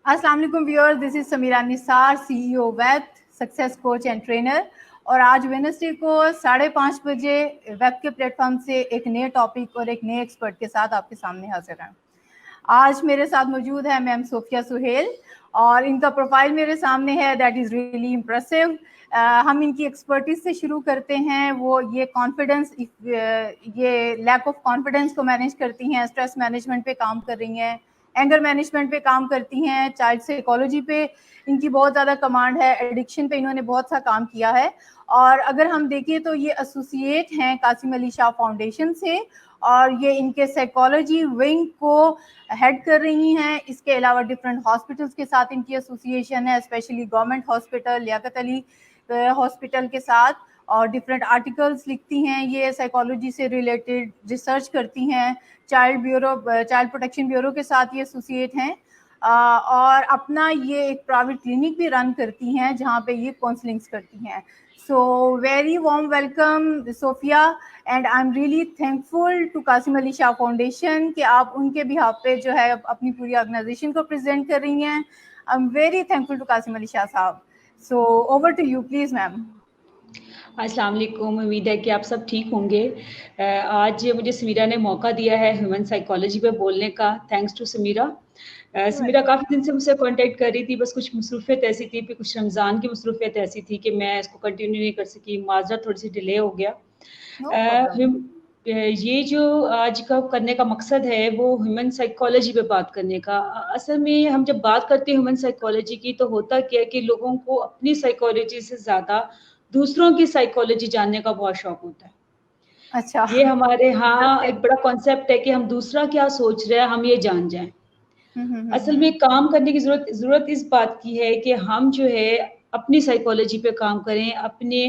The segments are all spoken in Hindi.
अस्सलाम वालेकुम viewers, this is Sameera Nisar, CEO web success coach and trainer. और आज वेडनेसडे को 5:30 बजे वेब के प्लेटफॉर्म से एक नए टॉपिक और एक नए एक्सपर्ट के साथ आपके सामने हाजिर हैं। आज मेरे साथ मौजूद है मैम सोफिया सुहेल और इनका प्रोफाइल मेरे सामने है, दैट इज़ रियली इम्प्रेसिव। हम इनकी एक्सपर्टीज से शुरू करते हैं। वो ये कॉन्फिडेंस, ये लैक ऑफ कॉन्फिडेंस को मैनेज करती हैं, स्ट्रेस मैनेजमेंट पे काम कर रही हैं, एंगर मैनेजमेंट पे काम करती हैं, चाइल्ड साइकोलॉजी पे इनकी बहुत ज़्यादा कमांड है, एडिक्शन पे इन्होंने बहुत सा काम किया है। और अगर हम देखें तो ये एसोसिएट हैं कासिम अली शाह फाउंडेशन से और ये इनके साइकोलॉजी विंग को हेड कर रही हैं। इसके अलावा डिफरेंट हॉस्पिटल्स के साथ इनकी एसोसिएशन है, specially government hospital, Liaquat Ali hospital के साथ, और डिफरेंट आर्टिकल्स लिखती हैं। ये साइकोलॉजी से रिलेटेड रिसर्च करती हैं। चाइल्ड प्रोटेक्शन ब्यूरो के साथ ये एसोसिएट हैं और अपना ये एक प्राइवेट क्लिनिक भी रन करती हैं जहाँ पे ये काउंसलिंग्स करती हैं। So very warm welcome Sophia, and I'm really thankful to Qasim Ali Shah foundation कि आप उनके बिहाफ पे जो है अपनी पूरी ऑर्गेनाइजेशन को प्रेजेंट कर रही हैं। I'm very thankful to Qasim Ali Shah साहब. So over to you please ma'am. अस्सलाम वालेकुम, उम्मीद है कि आप सब ठीक होंगे। आज मुझे समीरा ने मौका दिया है ह्यूमन साइकोलॉजी पे बोलने का। Thanks to Samira. समीरा काफ़ी दिन से मुझसे कांटेक्ट कर रही थी, बस कुछ मसरूफियत ऐसी थी, फिर कुछ रमज़ान की मसरूफियत ऐसी थी कि मैं इसको कंटिन्यू नहीं कर सकी, माजरत थोड़ी सी डिले हो गया। ये जो आज का करने का मकसद है वो ह्यूमन साइकोलॉजी पे बात करने का। असल में हम जब बात करते हैं ह्यूमन साइकोलॉजी की तो होता क्या है कि लोगों को अपनी साइकोलॉजी से ज़्यादा दूसरों की साइकोलॉजी जानने का बहुत शौक होता है। अच्छा, ये हमारे यहाँ एक बड़ा कॉन्सेप्ट है कि हम दूसरा क्या सोच रहे हैं हम ये जान जाएं। असल में काम करने की जरूरत इस बात की है कि हम जो है अपनी साइकोलॉजी पे काम करें, अपने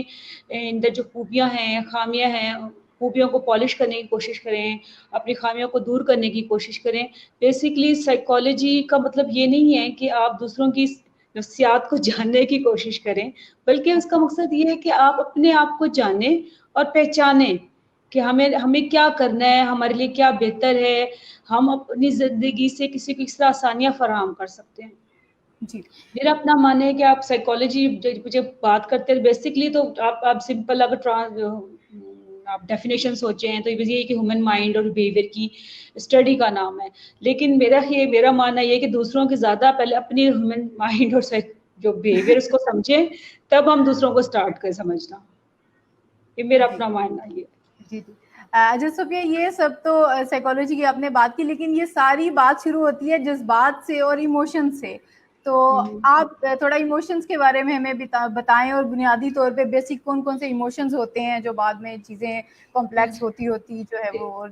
अंदर जो खूबियां हैं, खामियां हैं, खूबियों को पॉलिश करने की कोशिश करें, अपनी खामियों को दूर करने की कोशिश करें। बेसिकली साइकोलॉजी का मतलब ये नहीं है कि आप दूसरों की नफ्सियात को जानने की कोशिश करें, बल्कि उसका मकसद ये है कि आप अपने आप को जानें और पहचानें कि हमें हमें क्या करना है, हमारे लिए क्या बेहतर है, हम अपनी ज़िंदगी से किसी को किस तरह आसानियाँ फराहम कर सकते हैं। जी। मेरा अपना मानना है कि आप साइकोलॉजी जब बात करते हैं बेसिकली तो आप सिंपल अगर आप डेफिनेशन सोचें तो ये कि ह्यूमन माइंड और बिहेवियर की स्टडी का नाम है। लेकिन मेरा मानना ये है कि दूसरों के ज़्यादा पहले अपनी ह्यूमन माइंड और जो बिहेवियर उसको समझें, तब हम दूसरों को स्टार्ट कर समझना। ये मेरा अपना मानना ये। जी जी। अच्छा सोफिया, ये सब तो साइकोलॉजी की आपने बात की, लेकिन ये सारी बात शुरू होती है जज्बात से और इमोशन से। तो आप थोड़ा इमोशंस के बारे में हमें बताएं और बुनियादी तौर पे बेसिक कौन कौन से इमोशंस होते हैं जो बाद में चीज़ें कॉम्प्लेक्स होती जो है वो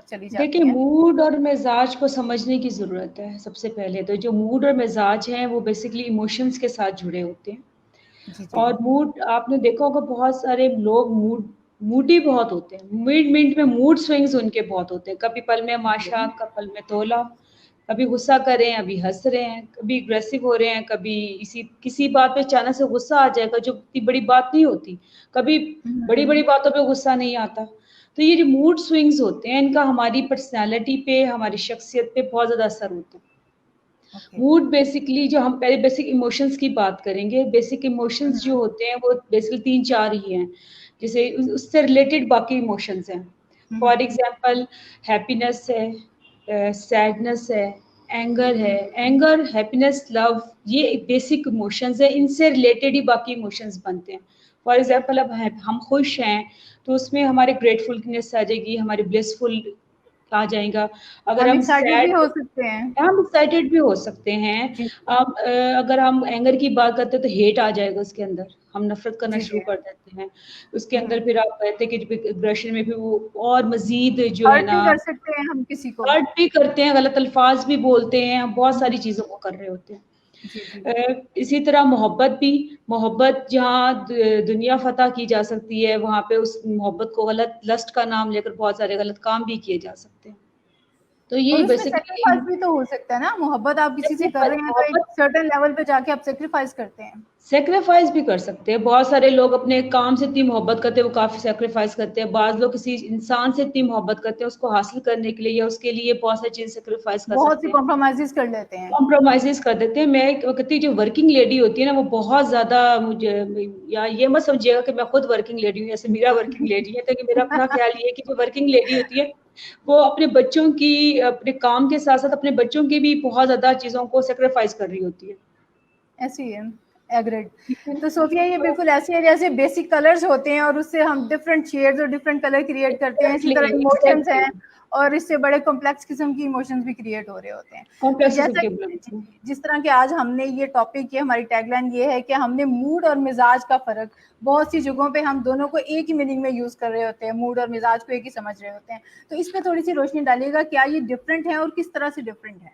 चली जाती देखिए, हैं। मूड और मिजाज को समझने की ज़रूरत है। सबसे पहले तो जो मूड और मिजाज हैं वो बेसिकली इमोशंस के साथ जुड़े होते हैं। जी जी। और मूड आपने देखा होगा, बहुत सारे लोग मूडी बहुत होते हैं। मिड मिनट में मूड स्विंग्स उनके बहुत होते हैं। कभी पल में माशा, कभी पल में तोला, कभी गुस्सा कर रहे हैं, अभी हंस रहे हैं, कभी अग्रेसिव हो रहे हैं, कभी किसी बात पे अचानक से गुस्सा आ जाएगा जो इतनी बड़ी बात नहीं होती, कभी बड़ी बड़ी बातों पे गुस्सा नहीं आता। तो ये जो मूड स्विंग्स होते हैं इनका हमारी पर्सनैलिटी पे, हमारी शख्सियत पे बहुत ज़्यादा असर होता है। मूड बेसिकली जो हम पहले बेसिक इमोशंस की बात करेंगे। बेसिक इमोशंस जो होते हैं वो बेसिकली 3-4 ही हैं, जैसे उससे रिलेटेड बाकी इमोशंस हैं। फॉर एग्जांपल हैप्पीनेस है, सैडनेस है, एंगर है। एंगर, हैप्पीनेस, लव, ये बेसिक इमोशंस है, इनसे रिलेटेड ही बाकी इमोशंस बनते हैं। फॉर एग्जांपल अब हम खुश हैं तो उसमें हमारे ग्रेटफुलनेस आ जाएगी, हमारे ब्लिसफुल आ जाएगा। अगर हम एक्साइटेड भी हो सकते हैं, हम एक्साइटेड भी हो सकते हैं। अब अगर हम एंगर की बात करते हैं तो हेट आ जाएगा उसके अंदर, हम नफरत करना शुरू कर देते हैं उसके अंदर। फिर आप कहते हैं कि एग्रेशन में फिर वो और मजीद जो है ना, कर सकते हैं हम किसी को, हर्ट भी करते हैं, गलत अल्फाज भी बोलते हैं, हम बहुत सारी चीज़ों को कर रहे होते हैं। जी जी। इसी तरह मोहब्बत जहाँ दुनिया फतह की जा सकती है, वहाँ पे उस मोहब्बत को गलत लस्ट का नाम लेकर बहुत सारे गलत काम भी किए जा सकते हैं। तो ये और उसमें बेसिकली सैक्रिफाइस भी तो हो सकता है ना। मोहब्बत आप किसी से कर रहे हैं तो एक सर्टेन लेवल पे जाके आप सैक्रिफाइस करते हैं। सेक्रीफाइस भी कर सकते हैं। बहुत सारे लोग अपने काम से इतनी मोहब्बत करते हैं, वो काफी सेक्रीफाइस करते हैं। बाज लोग किसी इंसान से इतनी मोहब्बत करते हैं, उसको हासिल करने के लिए या उसके लिए बहुत सारी चीजें सेक्रीफाइस कर बहुत सी सकते हैं, कॉम्प्रोमाइजेस कर लेते हैं। कॉम्प्रोमाइजेस कर देते हैं। मैं कहती जो वर्किंग लेडी होती है ना, वो बहुत ज्यादा मुझे, या ये मत समझिएगा कि मैं खुद वर्किंग लेडी हूँ, जैसे मेरा वर्किंग लेडी है, तो मेरा अपना ख्याल ये है कि जो वर्किंग लेडी होती है वो अपने बच्चों की, अपने काम के साथ साथ अपने बच्चों की भी बहुत ज्यादा चीजों को सेक्रीफाइस कर रही होती है। ऐसी है, एग्रीड। ठीक है। तो सोफिया ये तो बिल्कुल ऐसे है जैसे बेसिक कलर्स होते हैं और उससे हम डिफरेंट शेड्स और डिफरेंट कलर क्रिएट करते हैं, इसी तरह इमोशंस एग्जैक्टली हैं और इससे बड़े कॉम्प्लेक्स किस्म की इमोशंस भी क्रिएट हो रहे होते हैं। तो कॉम्प्लेक्स जैसा के कि जिस तरह के आज हमने ये टॉपिक किया, हमारी टैगलाइन ये है कि हमने मूड और मिजाज का फर्क, बहुत सी जगहों पे हम दोनों को एक ही मीनिंग में यूज कर रहे होते हैं, मूड और मिजाज को एक ही समझ रहे होते हैं। तो इस पे थोड़ी सी रोशनी डालिएगा, क्या ये डिफरेंट है और किस तरह से डिफरेंट है?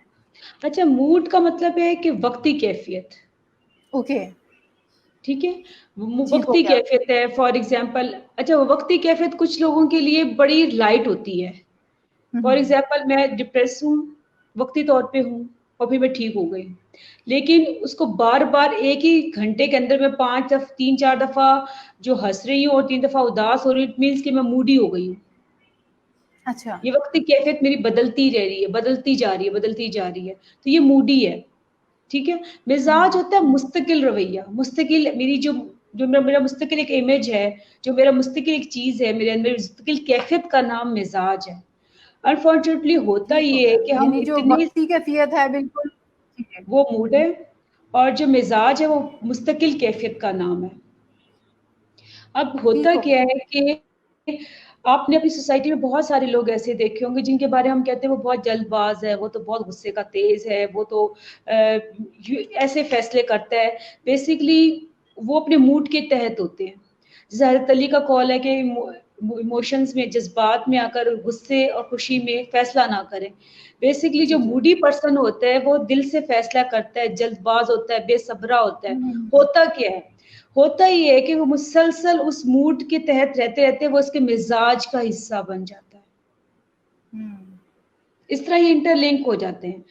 अच्छा, मूड का मतलब है कि वक्ती कैफियत, ओके। ठीक है। ठीक हो वक्ती गया। कैफियत है, फॉर एग्जाम्पल। अच्छा, वो वक्ती कैफियत कुछ लोगों के लिए बड़ी लाइट होती है। For hmm. एग्जाम्पल, मैं डिप्रेस हूँ, वक्ती तौर पे हूँ, और फिर मैं ठीक हो गई, लेकिन उसको बार बार एक ही घंटे के अंदर मैं 3-4 दफा जो हंस रही हूँ और 3 दफा उदास हो रही हूँ, मीन्स कि मैं मूडी हो गई हूँ। अच्छा। ये वक्ती कैफियत मेरी बदलती रह रही है, बदलती जा रही है, बदलती जा रही है, तो ये मूडी है। ठीक है। मिजाज होता है मुस्तकिल रवैया, मुस्तकिल मेरी जो जो मेरा मुस्तकिल एक इमेज है, जो मेरा मुस्तकिल एक चीज है, मेरे अंदर मुस्तकिल कैफियत का नाम मिजाज है। अनफॉर्चुनेटली होता ठीक हो ये है गया, कि हम यानी जो इतने, वक्ती कैफियत है बिल्कुल ठीक है। वो मूड है, और जो मिजाज है वो मुस्तकिल कैफियत का नाम है। अब ठीक होता हो क्या गया। है कि आपने अपनी सोसाइटी में बहुत सारे लोग ऐसे देखे होंगे जिनके बारे में हम कहते हैं वो बहुत जल्दबाज है, वो तो बहुत गुस्से का तेज है, वो तो ऐसे फैसले करता है। बेसिकली वो अपने मूड के तहत होते हैं। जैसे हज़रत अली का कॉल है कि इमोशंस में, जज्बात में आकर गुस्से और खुशी में फैसला ना करें। बेसिकली जी जो जी। मूडी पर्सन होता है वो दिल से फैसला करता है, जल्दबाज होता है, बेसब्रा होता है। हम्म। होता क्या है, होता ये है कि वो मुसलसल उस मूड के तहत रहते रहते वो उसके मिजाज का हिस्सा बन जाता है। हम्म। इस तरह ये इंटरलिंक हो जाते हैं।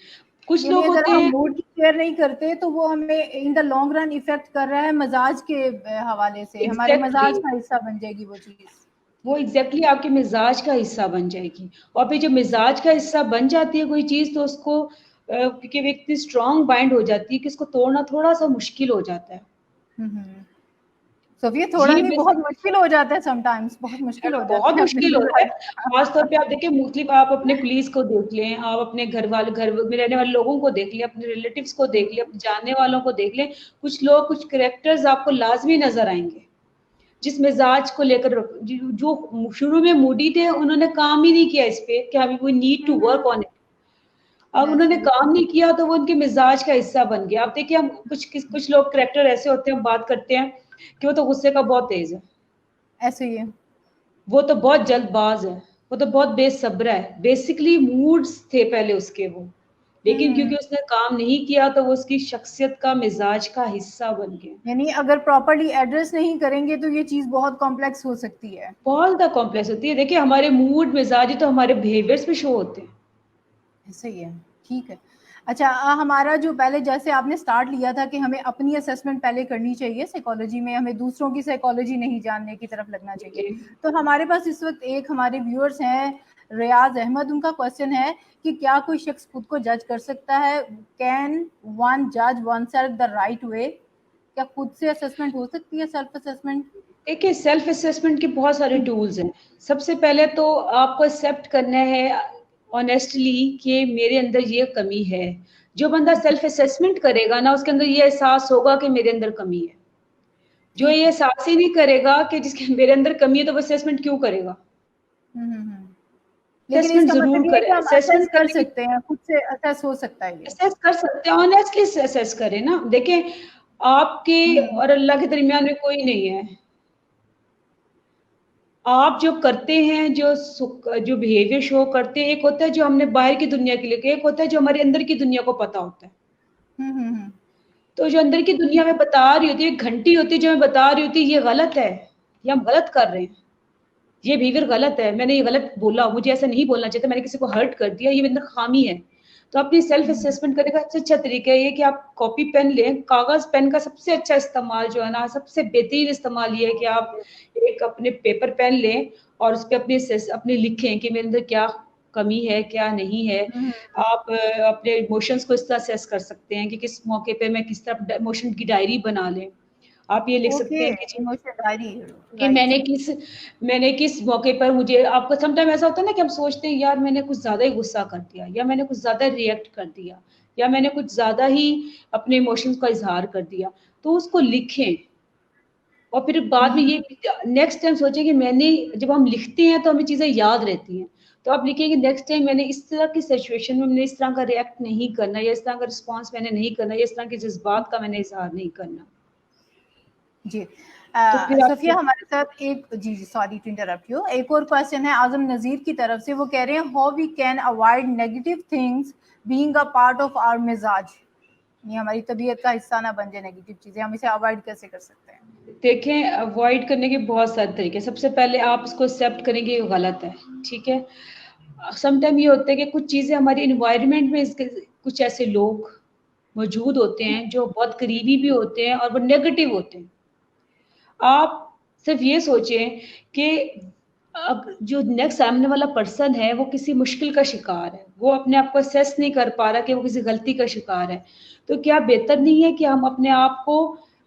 कुछ यानी लोग अगर होते हम हैं, मूड की केयर नहीं करते तो वो हमें in the long run effect कर रहा है मजाज के हवाले से, हमारे एग्जैक्टली मजाज का हिस्सा बन जाएगी वो चीज। वो एग्जैक्टली आपके मिजाज का हिस्सा बन जाएगी। और फिर जब मिजाज का हिस्सा बन जाती है कोई चीज, तो उसको क्योंकि वो इतनी स्ट्रांग बाइंड हो जाती है कि इसको तोड़ना थोड़ा सा मुश्किल हो जाता है। हम्म। तो ये थोड़ा ये नहीं, बहुत बेसिक मुश्किल हो जाता है, समटाइम्स बहुत मुश्किल हो बहुत जाता है अपने मुश्किल होता है। मिजाज। खास तौर पे आप देखिए, मुख्तलिफ आप अपने कुलीस को देख लें, आप अपने घर में रहने वाले लोगों को देख लें, अपने रिलेटिव्स को देख लें, अपने जानने वालों को देख लें। कुछ लोग, कुछ कैरेक्टर्स आपको लाजमी नजर आएंगे जिस मिजाज को लेकर जो शुरू में मूडी थे, उन्होंने काम ही नहीं किया इस पे कि हमें we need to work on it. अब उन्होंने ऐसे काम नहीं किया तो वो उनके मिजाज का हिस्सा बन गया। आप देखिए, हम कुछ लोग कैरेक्टर ऐसे होते हैं, हम बात करते हैं कि वो तो गुस्से का बहुत तेज है, ऐसे ही है। वो तो बहुत जल्दबाज है, वो तो बहुत बेसब्रा है। बेसिकली मूड्स थे पहले उसके वो, लेकिन हम्म। क्योंकि उसने काम नहीं किया तो वो उसकी शख्सियत का, मिजाज का हिस्सा बन गया। यानी अगर प्रॉपर्ली एड्रेस नहीं करेंगे तो ये चीज बहुत कॉम्प्लेक्स हो सकती है। बहुत ज्यादा कॉम्प्लेक्स होती है। देखिए, हमारे मूड मिजाज ही तो हमारे बिहेवियर्स पे शो होते हैं। ऐसे ही है। ठीक है। अच्छा, हमारा जो पहले जैसे आपने स्टार्ट लिया था कि हमें अपनी असेसमेंट पहले करनी चाहिए साइकोलॉजी में, हमें दूसरों की साइकोलॉजी नहीं जानने की तरफ लगना चाहिए। जी। तो हमारे पास इस वक्त एक हमारे व्यूअर्स हैं, रियाज अहमद, उनका क्वेश्चन है कि क्या कोई शख्स खुद को जज कर सकता है? कैन वन जज one self the right way? क्या खुद से असेसमेंट हो सकती है, सेल्फ असेसमेंट? देखिए, सेल्फ असेसमेंट के बहुत सारे टूल्स हैं। सबसे पहले तो आपको एक्सेप्ट करना है ऑनेस्टली कि मेरे अंदर ये कमी है। जो बंदा सेल्फ असेसमेंट करेगा ना, उसके अंदर ये एहसास होगा कि मेरे अंदर कमी है। जो ठीक ये है। एहसास ही नहीं करेगा कि जिसके मेरे अंदर कमी है, तो वो असेसमेंट क्यों करेगा? लेकिन असेसमेंट इसका जरूर मतलब ये है करें। कि हम असेस असेसमेंट कर करने की, सकते हैं, खुद से असेस हो सकता है ये। असेस कर सकते हैं, ऑनेस्टली असेस करें ना। देखें, आपके हम्म। और अल्लाह के दरमियान में कोई नहीं है। आप जो करते हैं, जो बिहेवियर शो करते हैं, एक होता है जो हमने बाहर की दुनिया के लिए, एक होता है जो हमारे अंदर की दुनिया को पता होता है। हम्म। तो जो अंदर की दुनिया में बता रही होती है, एक घंटी होती है जो हमें बता रही होती है ये गलत है, ये हम गलत कर रहे हैं, ये बिहेवियर गलत है, मैंने ये गलत बोला, मुझे ऐसा नहीं बोलना चाहिए था, मैंने किसी को हर्ट कर दिया, ये मेरे अंदर खामी है। तो अपनी सेल्फ असेसमेंट करने का सबसे अच्छा तरीका ये है कि आप कॉपी पेन लें। कागज पेन का सबसे अच्छा इस्तेमाल जो है ना, सबसे बेहतरीन इस्तेमाल ये है कि आप एक अपने पेपर पेन लें और उस पे अपने लिखें कि मेरे अंदर क्या कमी है, क्या नहीं है। आप अपने इमोशंस को इस तरह असेस कर सकते हैं कि किस मौके पे मैं किस तरह इमोशन की डायरी बना लें। आप ये लिख सकते ओके, हैं कि जी इमोशनल डायरी, कि राइट। मैंने किस मौके पर मुझे आपको समटाइम ऐसा होता है ना कि हम सोचते हैं यार मैंने कुछ ज़्यादा ही गुस्सा कर दिया, या मैंने कुछ ज़्यादा रिएक्ट कर दिया, या मैंने कुछ ज़्यादा ही अपने इमोशंस का इज़हार कर दिया। तो उसको लिखें और फिर बाद में ये नेक्स्ट टाइम सोचें कि मैंने, जब हम लिखते हैं तो हमें चीज़ें याद रहती हैं। तो आप लिखें कि नेक्स्ट टाइम मैंने इस तरह की सिचुएशन में मैंने इस तरह का रिएक्ट नहीं करना, या इस तरह का रिस्पॉन्स मैंने नहीं करना, या इस तरह के जज़्बात का मैंने इज़हार नहीं करना। जी। तो फिर सफिया आपको हमारे साथ एक, जी जी सॉरी टू इंटरप्ट यू, एक और क्वेश्चन है आजम नजीर की तरफ से। वो कह रहे हैं how we can avoid negative things being a part of our मिजाज, ये हमारी तबीयत का हिस्सा ना बन जाए नेगेटिव चीजें, हम इसे अवॉइड कैसे कर सकते हैं? देखें, अवॉइड करने के बहुत सारे तरीके। सबसे पहले आप उसको एक्सेप्ट करेंगे ये गलत है, ठीक है। समटाइम ये होता है कि कुछ चीज़ें हमारी इन्वायरमेंट में इसके कुछ ऐसे लोग मौजूद होते हैं जो बहुत करीबी भी होते हैं और वो नेगेटिव होते हैं। आप सिर्फ ये सोचें कि अब जो नेक्स्ट सामने वाला पर्सन है वो किसी मुश्किल का शिकार है, वो अपने आप को असेस नहीं कर पा रहा कि वो किसी गलती का शिकार है। तो क्या बेहतर नहीं है कि हम अपने आप को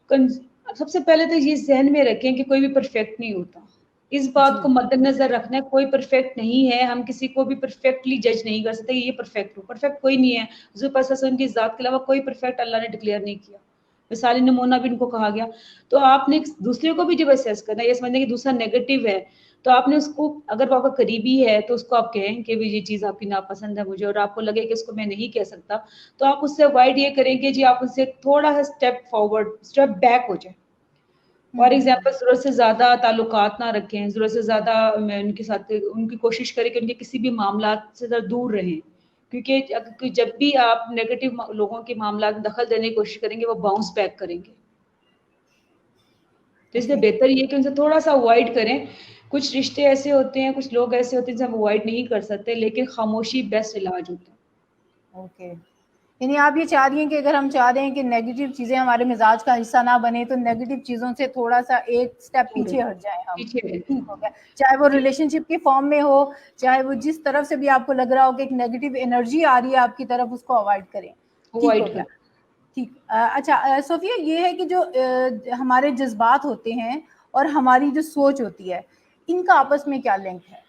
सबसे पहले तो ये जहन में रखें कि कोई भी परफेक्ट नहीं होता। इस बात को जी मद्देनजर रखना है, कोई परफेक्ट नहीं है। हम किसी को भी परफेक्टली जज नहीं कर सकते ये परफेक्ट हो, परफेक्ट कोई नहीं है। हुज़ूर पाक सल्लल्लाहु अलैहि वसल्लम की ज़ात के अलावा कोई परफेक्ट अल्लाह ने डिक्लेयर नहीं किया, मिसाली नमूना भी इनको कहा गया। तो आपने दूसरे को भी जब असेस करना है, ये समझना कि दूसरा नेगेटिव है, तो आपने उसको, अगर वो आपका करीबी है तो उसको आप कहें कि भी ये चीज़ आपकी नापसंद है मुझे, और आपको लगे कि इसको मैं नहीं कह सकता, तो आप उससे अवॉइड ये करें कि जी आप उससे थोड़ा सा स्टेप फॉरवर्ड, स्टेप बैक हो जाए। फॉर एग्जाम्पल ज़रूरत से ज़्यादा ताल्लुकात ना रखें, ज़रूरत से ज़्यादा मैं उनके साथ उनकी कोशिश करें कि उनके किसी भी मामला से ज़रा दूर रहें, क्योंकि जब भी आप नेगेटिव लोगों के मामला में दखल देने की कोशिश करेंगे वो बाउंस बैक करेंगे। तो इसलिए ओके। बेहतर ये है कि उनसे थोड़ा सा अवॉइड करें। कुछ रिश्ते ऐसे होते हैं, कुछ लोग ऐसे होते हैं जिसे हम अवॉइड नहीं कर सकते, लेकिन खामोशी बेस्ट इलाज होता है। ओके, यानी आप ये चाह रही हैं कि अगर हम चाह रहे हैं कि नेगेटिव चीजें हमारे मिजाज का हिस्सा ना बने, तो नेगेटिव चीजों से थोड़ा सा एक स्टेप थोड़े पीछे हट जाएं हम। पीछे रहते ठीक हैं। हो गया, चाहे वो ठीक, रिलेशनशिप के फॉर्म में हो, चाहे वो जिस तरफ से भी आपको लग रहा हो कि एक नेगेटिव एनर्जी आ रही है आपकी तरफ, उसको अवॉइड करें। ठीक हो अवॉइड गया। कर। ठीक। अच्छा, सोफिया, ये है कि जो हमारे जज्बात होते हैं और हमारी जो सोच होती है, इनका आपस में क्या लिंक है?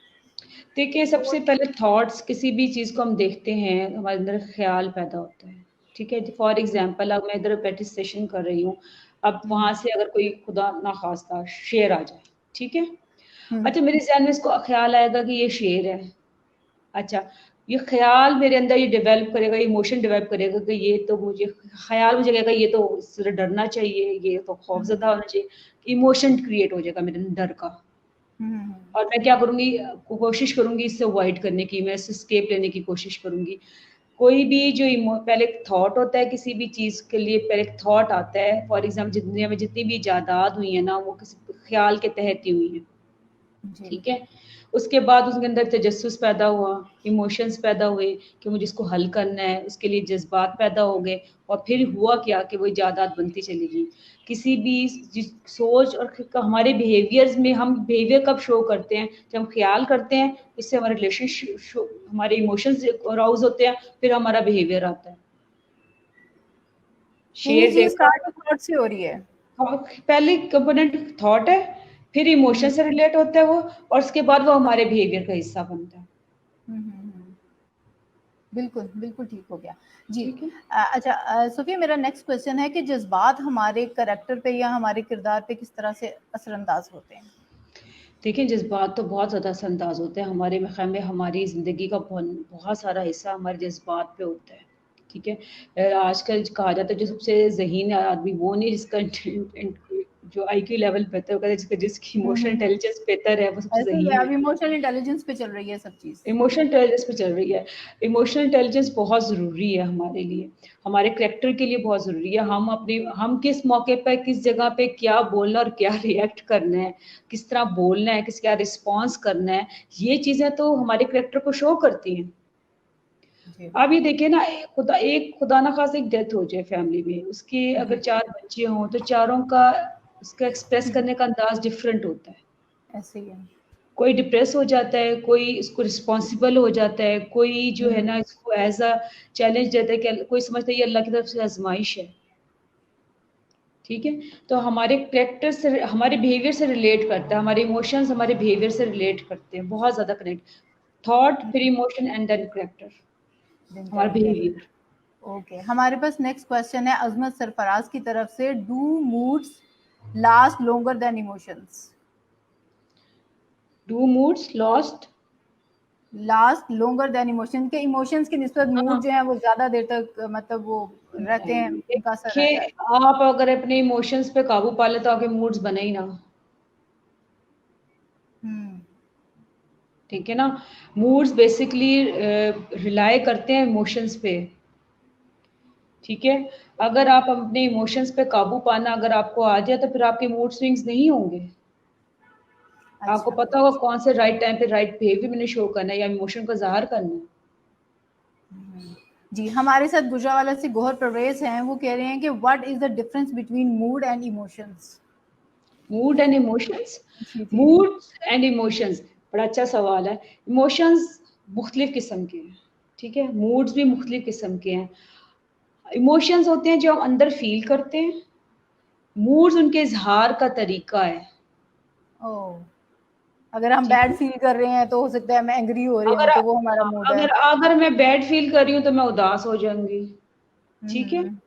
देखिए, सबसे पहले थॉट्स, किसी भी चीज़ को हम देखते हैं हमारे अंदर ख्याल पैदा होता है, ठीक है। फॉर एग्जांपल अब मैं इधर मेडिटेशन कर रही हूँ, अब वहाँ से अगर कोई खुदा ना खास्ता शेर आ जाए, ठीक है। हम्म। अच्छा, मेरे ज़हन में इसको ख्याल आएगा कि ये शेर है। अच्छा, ये ख़्याल मेरे अंदर ये डेवलप करेगा, इमोशन डेवलप करेगा कि ये तो मुझे, ख़्याल मुझे कहेगा ये तो इससे डरना चाहिए, ये तो खौफ़ज़दा होना चाहिए। इमोशन क्रिएट हो जाएगा मेरे अंदर डर का। हम्म। और मैं क्या करूँगी, कोशिश करूँगी इससे अवॉइड करने की, मैं इससे एस्केप लेने की कोशिश करूँगी। कोई भी जो पहले एक थॉट होता है किसी भी चीज़ के लिए, पहले एक थॉट आता है। फॉर एग्ज़ाम्पल दुनिया में जितनी भी इजादात हुई है ना, वो किसी ख़्याल के तहत ही हुई हैं। जी। ठीक है। उसके बाद उसके अंदर तजस्सुस पैदा हुआ, इमोशंस पैदा हुए कि मुझे इसको हल करना है, उसके लिए जज़्बात पैदा हो गए, और फिर हुआ क्या कि वो इजादात बनती चली गई। किसी भी सोच और हमारे बिहेवियर्स में, हम बिहेवियर कब शो करते हैं, जब हम ख्याल करते हैं, इससे हमारे रिलेशनशिप, हमारे इमोशंस अराउज़ होते हैं, फिर हमारा बिहेवियर आता है। ये शेर चीज देखा, स्टार्ट थॉट से हो रही है। हाँ, पहली कंपोनेंट थॉट है, फिर इमोशन से रिलेट होता है वो, और उसके बाद वो हमारे बिहेवियर का हिस्सा बनता है। बिल्कुल बिल्कुल, ठीक हो गया। जी। ठीक है। अच्छा, सोफिया, मेरा नेक्स्ट क्वेश्चन है कि जज्बात हमारे करैक्टर पे या हमारे किरदार पे किस तरह से असरअंदाज होते हैं? देखिए, जज़्बात तो बहुत ज़्यादा असरअंदाज़ होते हैं हमारे ख़्याल में, हमारी ज़िंदगी का बहुत सारा हिस्सा हमारे जज़्बात पे होता है, ठीक है। आजकल कहा जाता है जो सबसे ज़हीन आदमी वो नहीं जिसका जो आईक्यू लेवल बेहतर होगा, जिसकी इमोशनल इंटेलिजेंस बेहतर है, वो सबसे ऐसे ही है, ज़हीन है। अब इमोशनल इंटेलिजेंस पे चल रही है सब चीज। इमोशनल इंटेलिजेंस पे चल रही है। इमोशनल इंटेलिजेंस बहुत ज़रूरी है हमारे लिए, हमारे करैक्टर के लिए बहुत ज़रूरी है। हम किस मौके पे, किस जगह पे क्या बोलना और क्या रिएक्ट करना है, किस तरह बोलना है, क्या रिस्पॉन्स करना है, ये चीज़ें तो हमारे करैक्टर को शो करती हैं। जी। आप ये देखिए ना, खुदा ना खास एक डेथ हो जाए फैमिली में, उसके अगर 4 बच्चे हों तो चारों का उसका एक्सप्रेस करने का अंदाज डिफरेंट होता है। ऐसे ही है। कोई डिप्रेस हो जाता है, कोई इसको रिस्पॉन्सिबल हो जाता है, कोई जो है ना इसको एज़ अ चैलेंज देता है कि कोई समझता है ये अल्लाह की तरफ से आज़माइश है। ठीक है? तो हमारे कैरेक्टर से, हमारे बिहेवियर से रिलेट करता है, हमारे इमोशंस हमारे बिहेवियर से रिलेट करते हैं, बहुत ज़्यादा कनेक्ट। थॉट फिर इमोशन एंड देन कैरेक्टर, दिन हमारा करेक्टर। बिहेवियर। ओके, हमारे पास नेक्स्ट क्वेश्चन है अजमत सरफराज की तरफ से, do moods last longer than emotions? Do moods lost, last longer than emotion, के इमोशंस की निस्बत मूड हाँ, जो है वो ज्यादा देर तक मतलब वो रहते हैं, नहीं, उनका असर देखिए रहता है। आप अगर अपने इमोशंस पे काबू पा लें तो आपके मूड्स बने ही ना। हम्म। ठीक है ना? मूड्स बेसिकली रिलाय करते हैं इमोशंस पे। ठीक है? अगर आप अपने इमोशंस पे काबू पाना अगर आपको आ जाए तो फिर आपके मूड स्विंग्स नहीं होंगे। आपको अच्छा। पता होगा कौन से राइट टाइम पे राइट बिहेवियर मैंने शो करना है या इमोशन को ज़ाहिर करना है। जी, हमारे साथ गुजरावाला से गौहर परवेज हैं, वो कह रहे हैं कि what is the difference between mood and emotions? Mood and emotions, जी जी। मूड्स एंड इमोशंस, बड़ा अच्छा सवाल है। इमोशंस मुख्तलिफ किस्म के हैं, ठीक है? मूड्स भी मुख्तलिफ किस्म के हैं। इमोशंस होते हैं जो हम अंदर फील करते हैं, मूड्स उनके इजहार का तरीका है। ओह, अगर हम ठीक बैड है? फील कर रहे हैं तो हो सकता है मैं एंग्री हो रही हूँ, अगर तो वो हमारा मूड है। अगर अगर मैं बैड फील कर रही हूँ तो मैं उदास हो जाऊंगी। ठीक है? हम्म।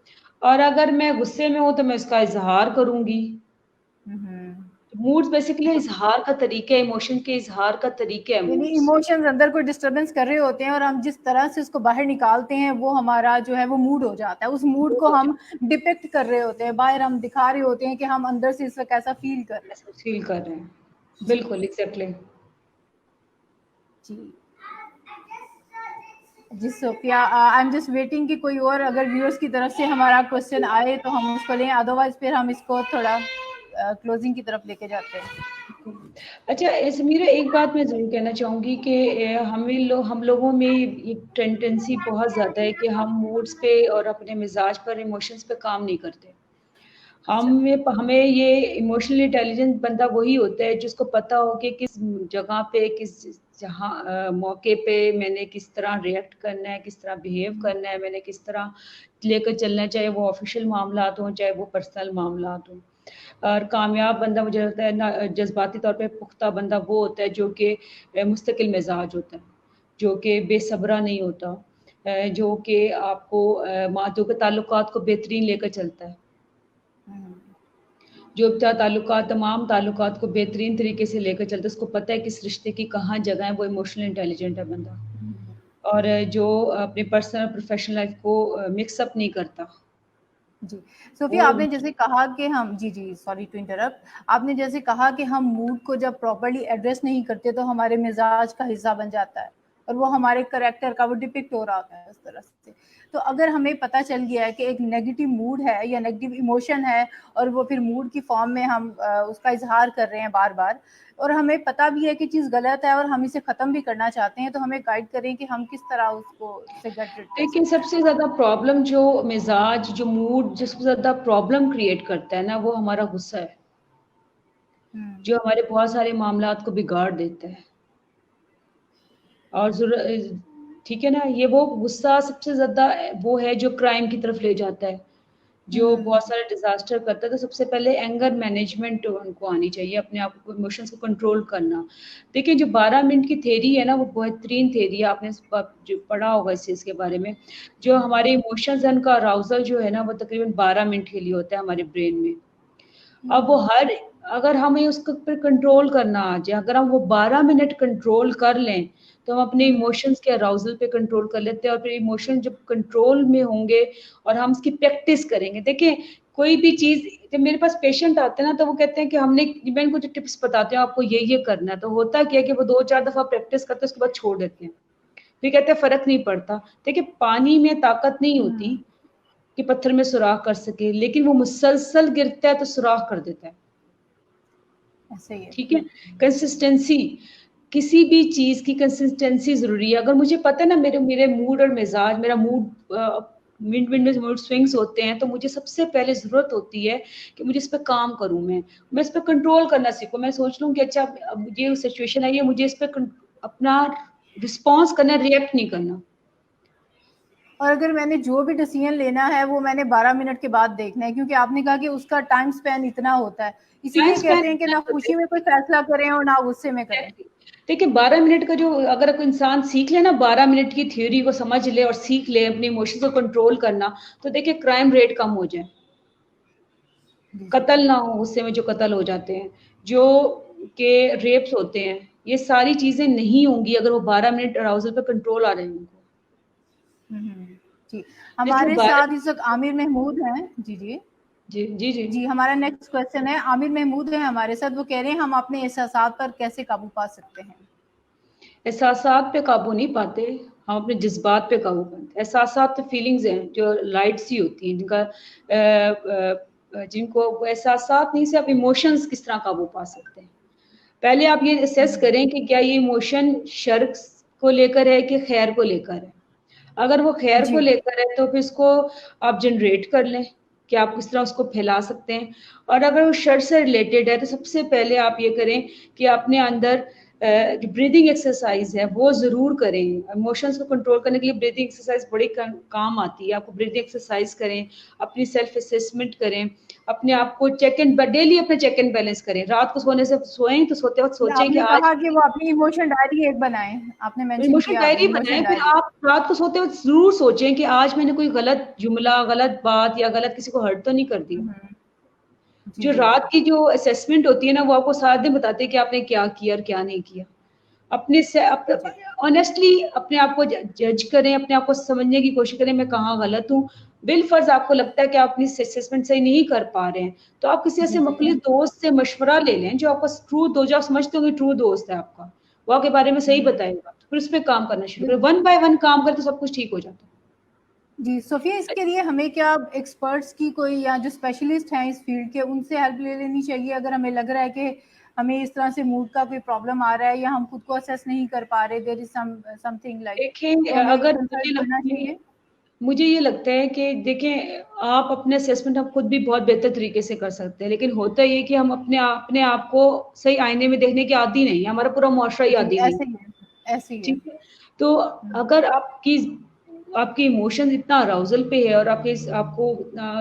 और अगर मैं गुस्से में हूँ तो मैं उसका इजहार करूंगी। हम्म। मूड्स बेसिकली इजहार का तरीका है, इमोशन के इजहार का तरीका है यानी मूड्स। इमोशंस अंदर कोई डिस्टरबेंस कर रहे होते हैं और हम जिस तरह से उसको बाहर निकालते हैं वो हमारा जो है वो मूड हो जाता है, उस मूड को हम डिपिक्ट कर रहे होते हैं, बाहर हम दिखा रहे होते हैं कि हम अंदर से इस वक्त कैसा फील कर रहे ऐसा फील कर रहे हैं, हैं। जी बिल्कुल एग्जैक्टली। जी। जी Sofia, I am just waiting कि कोई और अगर व्यूअर्स की तरफ से हमारा क्वेश्चन आए तो हम उसको लें, अदरवाइज फिर हम इसको थोड़ा क्लोजिंग की तरफ लेके जाते हैं। अच्छा समीरा, एक बात मैं ज़रूर कहना चाहूँगी कि हम लोगों में ये टेंडेंसी बहुत ज़्यादा है कि हम मूड्स पे और अपने मिजाज पर, इमोशंस पे काम नहीं करते। अच्छा। हमें ये इमोशनली इंटेलिजेंट बंदा वही होता है जिसको पता हो कि किस जगह पे, मौके पे मैंने किस तरह रिएक्ट करना है, किस तरह बिहेव करना है, मैंने किस तरह लेकर चलना है, चाहे वो ऑफिशियल मामलात हों, चाहे वो पर्सनल मामलात हों। और कामयाब बंदा मुझे लगता है ना, जज्बाती तौर पे पुख्ता बंदा वो होता है जो कि मुस्तकिल मिजाज होता है, जो कि बेसब्रा नहीं होता, जो कि आपको जो के ताल्लुकात को बेहतरीन लेकर चलता है, जो तमाम ताल्लुकात को बेहतरीन तरीके से लेकर चलता है, उसको पता है किस रिश्ते की कहाँ जगह है, वो इमोशनल इंटेलिजेंट है बंदा। और जो अपनी पर्सनल और प्रोफेशनल लाइफ को मिक्स अप नहीं करता, जी सोफिया, वो आपने जैसे कहा कि हम, जी जी सॉरी टू इंटरप्ट, आपने जैसे कहा कि हम मूड को जब प्रॉपर्ली एड्रेस नहीं करते तो हमारे मिजाज का हिस्सा बन जाता है और वो हमारे करेक्टर का वो डिपिक्ट हो रहा होता है उस तरह से। तो अगर हमें पता चल गया है कि एक नेगेटिव मूड है या नेगेटिव इमोशन है और वो फिर मूड की फॉर्म में हम उसका इजहार कर रहे हैं बार बार, और हमें पता भी है कि चीज़ गलत है और हम इसे ख़त्म भी करना चाहते हैं, तो हमें गाइड करें कि हम किस तरह उसको से गेट रिड कर देखिए सकते हैं। सबसे ज़्यादा प्रॉब्लम जो मिजाज, जो मूड जिसको ज़्यादा प्रॉब्लम क्रिएट करता है ना, वो हमारा गुस्सा है, हम्म। जो हमारे बहुत सारे मामलात को बिगाड़ देता है। और ठीक है ना, ये वो गुस्सा सबसे ज़्यादा वो है जो क्राइम की तरफ ले जाता है, जो हम्म। बहुत सारे डिज़ास्टर करता है। तो सबसे पहले एंगर मैनेजमेंट उनको आनी चाहिए, अपने आप को, इमोशंस को कंट्रोल करना। देखिए जो 12 मिनट की थ्योरी है ना, वो बेहतरीन थ्योरी है, आपने जो पढ़ा होगा इस चीज़ के बारे में। जो हमारे इमोशंस हैं उनका अराउजल जो है ना, वो तकरीबन 12 मिनट के लिए होता है हमारे ब्रेन में। अब वो अगर हमें उसको पे कंट्रोल करना आ जाए, अगर हम वो 12 मिनट कंट्रोल कर लें, तो हम अपने इमोशंस के अराउजल पे कंट्रोल कर लेते हैं। और फिर इमोशन जब कंट्रोल में होंगे और हम उसकी प्रैक्टिस करेंगे, देखिए कोई भी चीज़, जब मेरे पास पेशेंट आते हैं ना, तो वो कहते हैं कि मैं इनको जो टिप्स बताती हूँ आपको ये करना है, तो होता क्या है कि वो 2-4 दफ़ा प्रैक्टिस करते हैं, उसके बाद छोड़ देते हैं। फिर कहते हैं फ़र्क नहीं पड़ता। देखिए पानी में ताकत नहीं होती कि पत्थर में सुराख कर सके, लेकिन वो मुसलसल गिरता है तो सुराख कर देता है। ऐसे ही है। ठीक है? कंसिस्टेंसी, किसी भी चीज की कंसिस्टेंसी जरूरी है। अगर मुझे पता है ना मेरे मेरे मूड और मिजाज, मेरा मूड मिनट मिनट में मूड स्विंग्स होते हैं, तो मुझे सबसे पहले जरूरत होती है कि मुझे इस पर काम करूं, मैं इस पर कंट्रोल करना सीखूं। मैं सोच लूं कि अच्छा अब ये सिचुएशन आई है, मुझे इस पर अपना रिस्पॉन्स करना, रिएक्ट नहीं करना। और अगर मैंने जो भी डिसीजन लेना है वो मैंने 12 मिनट के बाद देखना है, क्योंकि आपने कहा कि उसका टाइम स्पैन इतना होता है, टाइम इसीलिए कहते हैं कि ना स्पेंड खुशी में कोई फैसला करें और ना गुस्से में करें। देखिए 12 मिनट का जो, अगर कोई इंसान सीख ले ना 12 मिनट की थ्योरी को समझ ले और सीख ले अपने इमोशन को कंट्रोल करना, तो देखिए क्राइम रेट कम हो जाए, कत्ल ना हो, गुस्से में जो कत्ल हो जाते हैं, जो के रेप्स होते हैं, ये सारी चीजें नहीं होंगी अगर वो 12 मिनट अराउजल पर कंट्रोल आ रहे हैं उनको। जी, इसलिए हमारे साथ इस वक्त आमिर महमूद हैं। जी जी जी जी जी जी, हमारा नेक्स्ट क्वेश्चन है, आमिर महमूद है हमारे साथ, वो कह रहे हैं हम अपने एहसासात पर कैसे काबू पा सकते हैं। एहसासात पे काबू नहीं पाते, हम अपने जज्बात पे काबू पाते हैं। एहसासात तो फीलिंग्स हैं जो लाइट सी होती हैं, जिनको एहसासात नहीं से आप इमोशंस किस तरह काबू पा सकते हैं। पहले आप ये असेस करें कि क्या ये इमोशन शर को लेकर है कि खैर को लेकर है। अगर वो खैर को जी लेकर है तो फिर इसको आप जनरेट कर लें कि आप किस तरह उसको फैला सकते हैं। और अगर वो शर से रिलेटेड है तो सबसे पहले आप ये करें कि अपने अंदर जो ब्रीदिंग एक्सरसाइज है वो जरूर करें। इमोशंस को कंट्रोल करने के लिए ब्रीदिंग एक्सरसाइज बड़ी काम आती है। आपको ब्रीदिंग एक्सरसाइज करें, अपनी सेल्फ असेसमेंट करें, अपने आप को चेक एंड डेली अपने चेक एंड बैलेंस करें। रात को सोने से सोएं तो सोते वक्त सोचें कि आपने आज कहा कि वो अपनी इमोशन डायरी एक बनाएं, आपने मेंशन इमोशन किया डायरी बनाएं। इमोशन फिर डायरी। आप रात को सोते वक्त जरूर सोचें कि आज मैंने कोई गलत जुमला, गलत बात या गलत किसी को हर्ट तो नहीं कर दिया। जी जो जी रात की जो असेसमेंट होती है ना, वो आपको सारा दिन बताते हैं कि आपने क्या किया और क्या नहीं किया। अपने से जी ऑनेस्टली अपने आप को जज करें, अपने आप को समझने की कोशिश करें मैं कहाँ गलत हूँ। बिलफर्ज आपको लगता है कि आप अपनी असेसमेंट सही नहीं कर पा रहे हैं, तो आप किसी ऐसे जी जी मुखलिस दोस्त से मशवरा ले लें जो आपका ट्रू दो, जो आप समझते होंगे ट्रू दोस्त है आपका, वो आपके बारे में सही बताएगा। फिर उस पर काम करना शुरू करें, वन बाय वन काम करें तो सब कुछ ठीक हो जाता है। जी सोफिया, इसके लिए हमें क्या एक्सपर्ट्स की कोई, या जो स्पेशलिस्ट हैं इस फील्ड के, उनसे हेल्प ले लेनी चाहिए अगर हमें लग रहा है कि हमें इस तरह से मूड का कोई प्रॉब्लम आ रहा है या हम खुद को असेस नहीं कर पा रहे, देयर इज समथिंग लाइक, देखें तो हमें अगर कंसल्ट करना चाहिए। मुझे ये लगता है कि देखें आप अपने असेसमेंट आप खुद भी बहुत बेहतर तरीके से कर सकते हैं, लेकिन होता ये कि हम अपने आप को सही आईने में देखने के आदी नहीं है, हमारा पूरा मुआशरा ही जी आदी नहीं। ऐसे ही है, ऐसे ही है। ठीक है, तो अगर आपकी आपके इमोशन इतना अराउजल पे है और आपको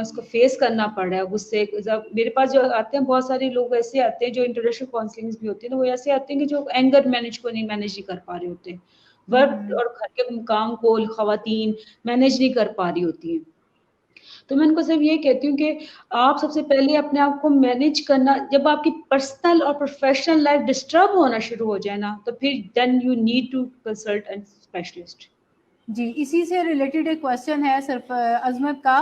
उसको फेस करना पड़ रहा है गुस्से, मेरे पास जो आते हैं बहुत सारे लोग ऐसे आते हैं जो इंटरनेशनल काउंसलिंग भी होती है, तो वो ऐसे आते हैं कि जो एंगर मैनेज नहीं कर पा रहे होते, वर्क और घर के काम को खवातीन मैनेज नहीं कर पा रही होती हैं। तो मैं उनको सिर्फ ये कहती हूँ कि आप सबसे पहले अपने आप को मैनेज करना, जब आपकी पर्सनल और प्रोफेशनल लाइफ डिस्टर्ब होना शुरू हो जाए ना, तो फिर then you need to consult an specialist. जी, इसी से रिलेटेड एक क्वेश्चन है सिर्फ अजमत का,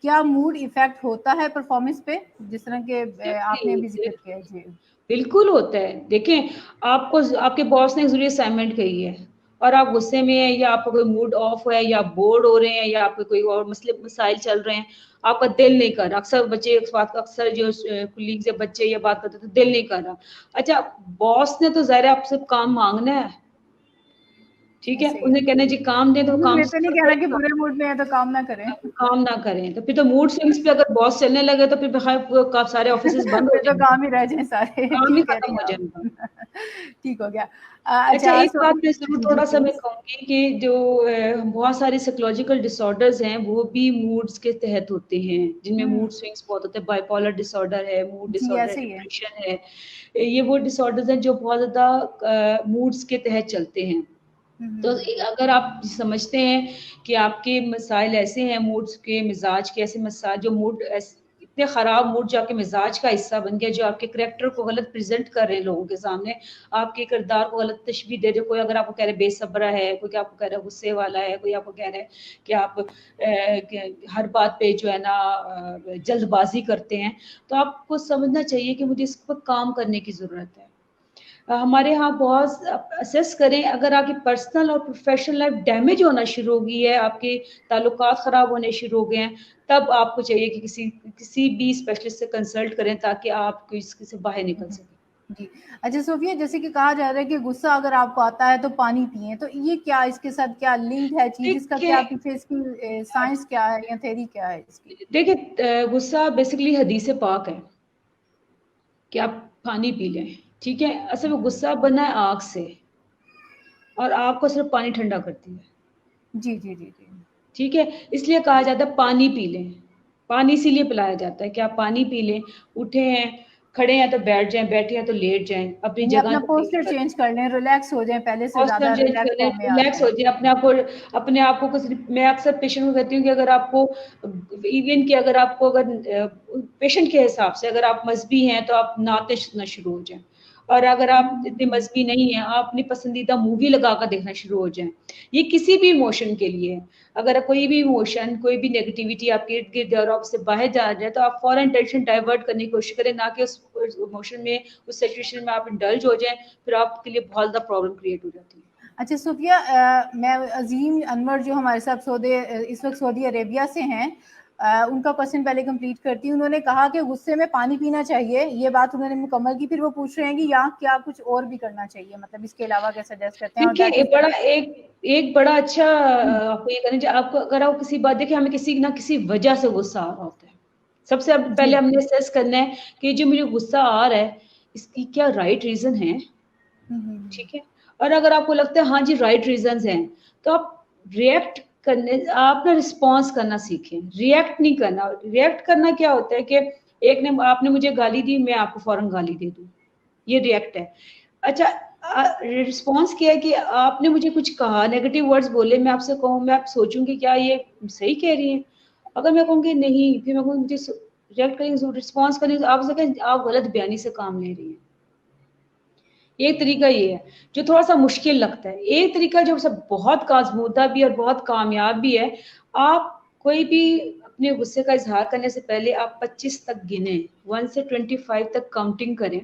क्या मूड इफेक्ट होता है परफॉर्मेंस पे, जिस तरह के आपने भी जिक्र किया है। जी बिल्कुल होता है। देखें आपको आपके बॉस ने एक जरूरी असाइनमेंट कही है और आप गुस्से में हैं या आपका कोई मूड ऑफ है या बोर्ड हो रहे हैं या आपके कोई और मसले मसाइल चल रहे हैं, आपका दिल नहीं कर रहा। अक्सर बच्चे इस बात का, अक्सर जो कुलीग्स या बच्चे ये बात करते हैं तो दिल नहीं कर रहा। अच्छा, बॉस ने तो ज़ाहिर है आपसे काम मांगना है, ठीक है, ऐसे ही है। उन्हें कहना है जी काम दे तो काम ये तो नहीं कहना कि बुरे मूड में है तो काम ना करें। काम ना करें। तो फिर तो मूड स्विंग्स पे अगर बॉस चलने लगे तो फिर सारे ऑफिसेज बंद हो फिर तो जाएंगे, काम ही रह जाए सारे। काम ही ठीक कह रही खत्म हो हैं जाएगा। आप। ठीक हो गया। अच्छा, अच्छा एक बात मैं ज़रूर जी थोड़ा-सा मैं प्लीज। कहूँगी कि जो बहुत सारे साइकोलॉजिकल डिसऑर्डर्स हैं, वो भी मूड्स के तहत होते हैं, जिनमें मूड स्विंग्स बहुत होते हैं। बाइपोलर डिसऑर्डर है, मूड जी डिसऑर्डर है, ऐसे ही है। डिप्रेशन है। ये वो डिसऑर्डर्स हैं जो बहुत ज़्यादा मूड्स के तहत चलते हैं। तो अगर आप समझते हैं कि आपके मसाइल ऐसे हैं, मूड्स के मिजाज के ऐसे मसाइल, जो इतने ख़राब मूड जो आपके मिजाज का हिस्सा बन गया, जो आपके करैक्टर को गलत प्रेजेंट कर रहे हैं लोगों के सामने, आपके किरदार को गलत तशबीह दे रहे हैं। कोई अगर आपको कह रहा है बेसब्रा है, कोई आपको कह रहा है गुस्से वाला है, कोई आपको कह रहा है कि आप हर बात पे जो है ना जल्दबाजी करते हैं, तो आपको समझना चाहिए कि मुझे इस पर काम करने की ज़रूरत है। हमारे यहाँ बहुत असेस करें, अगर आपकी पर्सनल और प्रोफेशनल लाइफ डैमेज होना शुरू हो गई है, आपके ताल्लुकात ख़राब होने शुरू हो गए हैं, तब आपको चाहिए कि किसी किसी भी स्पेशलिस्ट से कंसल्ट करें ताकि आप इससे बाहर निकल सकें। जी। अच्छा सोफिया, जैसे कि कहा जा रहा है कि गुस्सा अगर आपको आता है तो पानी पिएँ, तो ये क्या, इसके साथ क्या लिंक है चीज़, इसका देखिए क्या पीछे इसकी साइंस क्या है या थ्योरी क्या है इसकी? देखिए गुस्सा बेसिकली हदीस पाक है कि आप पानी पी लें, ठीक है? असल में गुस्सा बना है आग से और आग को सिर्फ़ पानी ठंडा करती है, जी, जी, जी, जी। ठीक है? इसलिए कहा जाता है पानी पी लें, पानी इसीलिए पिलाया जाता है कि आप पानी पी लें, उठे हैं, खड़े हैं तो बैठ जाएँ, बैठे हैं तो लेट जाएँ, अपनी यानी जगह अपना तब्दील पोस्चर कर चेंज कर लें, रिलैक्स हो जाएँ, पहले से पोस्चर ज़्यादा चेंज रिलैक्स करें, फॉर्म में आ रिलैक्स हो जाएँ। जाइए, अपने आप को कुछ मैं अक्सर पेशेंट को कहती हूँ कि अगर आपको इवन कि अगर आपको पेशेंट के हिसाब से अगर आप मज़हबी हैं, तो आप नाते सुनना शुरू हो जाएँ। और अगर आप इतने हुँ। मज़हबी नहीं हैं, आप अपनी पसंदीदा मूवी लगा कर देखना शुरू हो जाएँ। ये किसी भी इमोशन के लिए है। अगर कोई भी इमोशन, कोई भी नेगेटिविटी आपके इर्द-गिर्द है और आप उससे बाहर जा रहे हैं, तो आप फ़ौरन टेंशन डाइवर्ट करने की कोशिश करें, ना कि उस इमोशन में, उस सिचुएशन में आप इंडल्ज हो जाएँ, फिर आपके लिए बहुत ज़्यादा प्रॉब्लम क्रिएट हो जाती है। अच्छा सोफिया, मैं अज़ीम अनवर जो हमारे साथ इस वक़्त सऊदी अरेबिया से हैं, उनका क्वेश्चन पहले कंप्लीट करती हूँ। उन्होंने कहा कि गुस्से में पानी पीना चाहिए, ये बात उन्होंने मुकम्मल की। फिर वो पूछ रहे हैं कि या क्या कुछ और भी करना चाहिए, मतलब इसके अलावा क्या सजेस्ट करते हैं, और देखिए, दैट एक इज़ बड़ा एक एक बड़ा अच्छा आपको ये करना चाहिए आपको अगर आप किसी बात देखिए हमें किसी ना किसी वजह से गुस्सा आ रहा होता है। सबसे अब जी। पहले हमने असेस करना है कि जो मुझे गुस्सा आ रहा है, इसकी क्या राइट रीज़न है? हुँ, हुँ, हुँ। ठीक है? और अगर आपको लगता है हाँ जी, राइट रीज़न्स हैं, तो आप ना रिस्पॉन्स करना सीखें, रिएक्ट नहीं करना। रिएक्ट करना क्या होता है कि आपने मुझे गाली दी, मैं आपको फ़ौरन गाली दे दूँ, ये रिएक्ट है। अच्छा रिस्पॉन्स क्या है कि आपने मुझे कुछ कहा, नेगेटिव वर्ड्स बोले, मैं आपसे कहूँ मैं आप सोचूँ कि क्या ये सही कह रही हैं? अगर मैं कहूँगी नहीं, फिर मैं कहूँगी मुझे रिएक्ट करेंगे, रिस्पॉन्स करेंगे, आप हो सकता है आप गलत बयानी से काम ले रही हैं। एक तरीका ये है, जो थोड़ा-सा मुश्किल लगता है। एक तरीका जो सब बहुत आज़मूदा भी है और बहुत कामयाब भी है, आप कोई भी अपने गुस्से का इज़हार करने से पहले आप 25 तक गिनें, 1 से 25 तक काउंटिंग करें।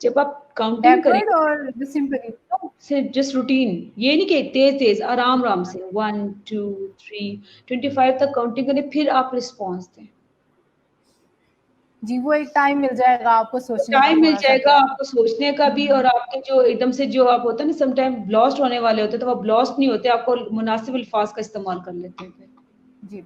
जब आप काउंटिंग बैकवर्ड करेंगे और सिंपली? तो सिर्फ जस्ट रूटीन, ये नहीं कि तेज़-तेज़, आराम-आराम से 1, 2, 3, 25 तक काउंटिंग करें, फिर आप रिस्पॉन्स दें। जी, वो एक टाइम मिल जाएगा आपको सोचने का टाइम मिल थोड़ा-सा जाएगा कि आप। आपको सोचने का भी हुँ। और आपके जो एकदम से जो आप होता है ना सम टाइम ब्लास्ट होने वाले होते हैं, तो वो ब्लास्ट नहीं होते, आपको मुनासिब अल्फाज़ का इस्तेमाल कर लेते हैं फिर। जी।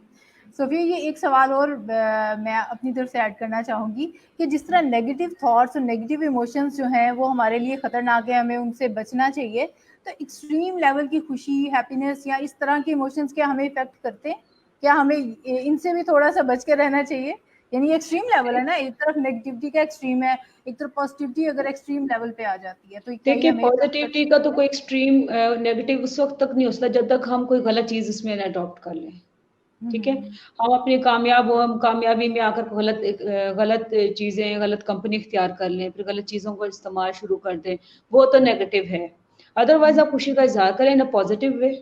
सोफिया, ये एक सवाल और मैं अपनी तरफ से ऐड करना चाहूँगी कि जिस तरह नेगेटिव थॉट्स और नेगेटिव इमोशंस जो हैं वो हमारे लिए ख़तरनाक है, हमें उनसे बचना चाहिए। तो एक्सट्रीम लेवल की खुशी, हैप्पीनेस या इस तरह के इमोशंस क्या हमें इफ़ेक्ट करते हैं? क्या हमें इनसे भी थोड़ा-सा बच के रहना चाहिए? यानी एक्सट्रीम लेवल है ना, एक तरफ नेगेटिविटी का एक्सट्रीम है, एक तरफ पॉजिटिविटी अगर एक्सट्रीम लेवल पे आ जाती है, तो क्या ये देखिए हमें इफ़ेक्ट कर पॉज़िटिविटी का सकती तो है? कोई एक्सट्रीम नेगेटिव उस वक़्त तक नहीं हो सकता जब तक हम कोई गलत चीज़ उसमें अडॉप्ट कर लें। हुँ, ठीक हुँ, है? हुँ। हम अपने कामयाब हो, हम कामयाबी में आकर गलत चीज़ें, गलत कंपनी इख्तियार कर लें, फिर गलत चीज़ों को इस्तेमाल शुरू कर दें, वो तो नेगेटिव है। अदरवाइज़ हुँ। आप खुशी का इज़हार करें इन अ पॉज़िटिव वे,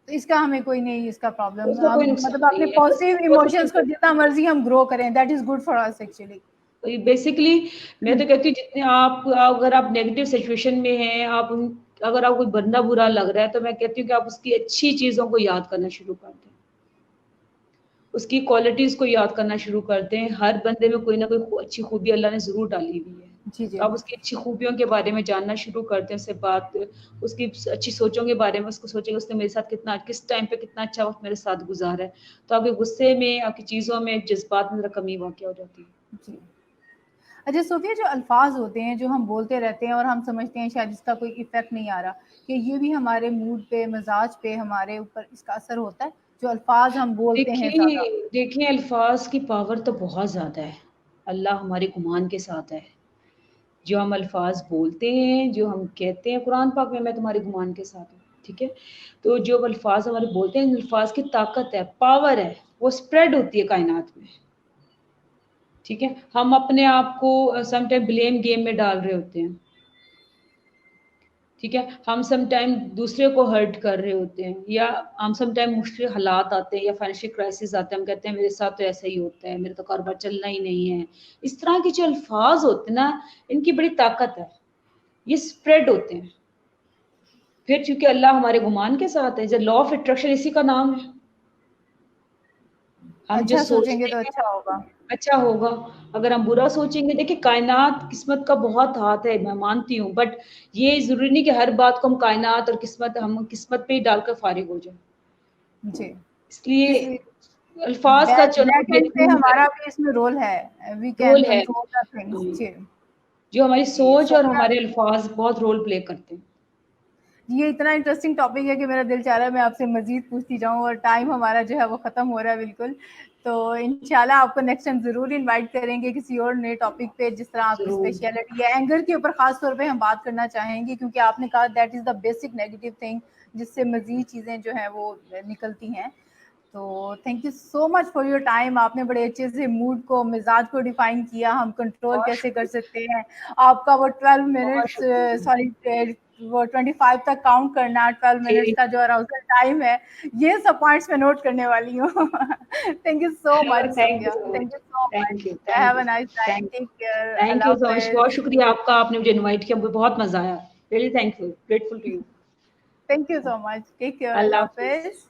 तो इसका हमें कोई नहीं, इसका प्रॉब्लम उसका हम कोई नुकसान मतलब नहीं अपने है। बस पॉजिटिव पॉज़िटिव इमोशंस को जितना मर्ज़ी हम ग्रो करें, that is good for us actually. Basically मैं तो कहती हूँ जितने आप अगर आप नेगेटिव सिचुएशन में हैं, अगर आपको कोई बंदा बुरा लग रहा है, तो मैं कहती हूँ कि आप उसकी अच्छी चीज़ों को याद करना शुरू कर दें। उसकी क्वालिटीज़ को याद करना शुरू कर दें। हर बंदे में कोई ना कोई अच्छी खूबी अल्लाह ने ज़रूर डाली हुई है। जी, तो जी। आप उसकी अच्छी खूबियों के बारे में जानना शुरू कर दें, उससे बात उसकी अच्छी सोचों के बारे में उसको सोचें उसने मेरे साथ किस टाइम पे कितना अच्छा वक़्त मेरे साथ गुज़ारा है। तो आपके गुस्से में, आपकी चीज़ों में, जज़्बात में ज़रा कमी वाक़या हो जाती है। जी। अच्छा सोफिया, जो अल्फ़ाज़ होते हैं, जो हम बोलते रहते हैं और हम समझते हैं शायद इसका कोई इफ़ेक्ट नहीं आ रहा, कि ये भी हमारे मूड पे, मिज़ाज पे, हमारे ऊपर इसका असर होता है? जो अल्फ़ाज़ हम बोलते हैं ज़्यादा? देखिए अल्फ़ाज़ की पावर तो बहुत ज़्यादा है। अल्लाह हमारे गुमान के साथ है। जो हम अल्फ़ाज़ बोलते हैं, जो हम कहते हैं कुरान पाक में मैं तुम्हारे गुमान के साथ हूँ, ठीक है? तो जो अल्फ़ाज़ हमारे बोलते हैं, इन अल्फ़ाज़ की ताकत है, पावर है, वो स्प्रेड होती है कायनात में, ठीक है? हम अपने आप को सम टाइम ब्लेम गेम में डाल रहे होते हैं, ठीक है? हम सम टाइम दूसरे को हर्ट कर रहे होते हैं या हम सम टाइम मुश्किल हालात आते हैं या फाइनेंशियल क्राइसिस आते हैं, हम कहते हैं मेरे साथ तो ऐसा ही होता है, मेरा तो कारोबार चलना ही नहीं है। इस तरह के जो अल्फ़ाज़ होते हैं ना, इनकी बड़ी ताकत है, ये स्प्रेड होते हैं। फिर चूँकि अल्लाह हमारे गुमान के साथ है, लॉ ऑफ अट्रैक्शन इसी का नाम है। हम जो अच्छा सोचेंगे सोचते तो हैं अच्छा होगा। अच्छा होगा। अगर हम बुरा सोचेंगे, देखिए कायनात किस्मत का बहुत हाथ है, मैं मानती हूँ, बट ये ज़रूरी नहीं कि हर बात को हम कायनात और किस्मत, हम किस्मत पे ही डालकर फारिग हो जाएँ। जी। इसलिए किसी अल्फाज़ का चुनाव बैक एंड पे बेखून है, हमारा भी इसमें रोल है, वी कैन रोल है। Control the things. हुँ, जी। जो हमारी जी, सोच और हमारे अल्फाज़ बहुत रोल प्ले करते हैं। ये इतना इंटरेस्टिंग टॉपिक है कि मेरा दिल चाह रहा है मैं आपसे मज़ीद पूछती जाऊँ, और टाइम हमारा जो है वो ख़त्म हो रहा है बिल्कुल। तो इंशाल्लाह आपको नेक्स्ट टाइम ज़रूर इनवाइट करेंगे किसी और नए टॉपिक पे, जिस तरह आपकी ज़रूर, स्पेशलिटी है। एंगर के ऊपर ख़ास तौर पे हम बात करना चाहेंगे, क्योंकि आपने कहा that is the basic negative thing, जिससे मज़ीद चीज़ें जो हैं वो निकलती हैं। तो thank you so much for your time. आपने बड़े अच्छे से मूड को, मिजाज को डिफाइन किया, हम कंट्रोल बहुत कैसे कर शुक्रिया, सकते हैं। आपका वो 12 बहुत मिनट्स, शुक्रिया। सॉरी, वो 25 तक काउंट करना, 12 मिनट्स जी, का जो अराउजल टाइम है, ये सब पॉइंट्स मैं नोट करने वाली हूँ। Thank you so much thank you Safiya, so thank much. You so much. Thank you, have thank a you, nice time, thank take care, thank Allah you so much. हाफिज। बहुत शुक्रिया आपका, आपने मुझे इनवाइट किया, मुझे बहुत मज़ा आया। Really thankful, grateful to you. Thank you so much, take care, Allah Allah हाफ़िज़। हाफिज।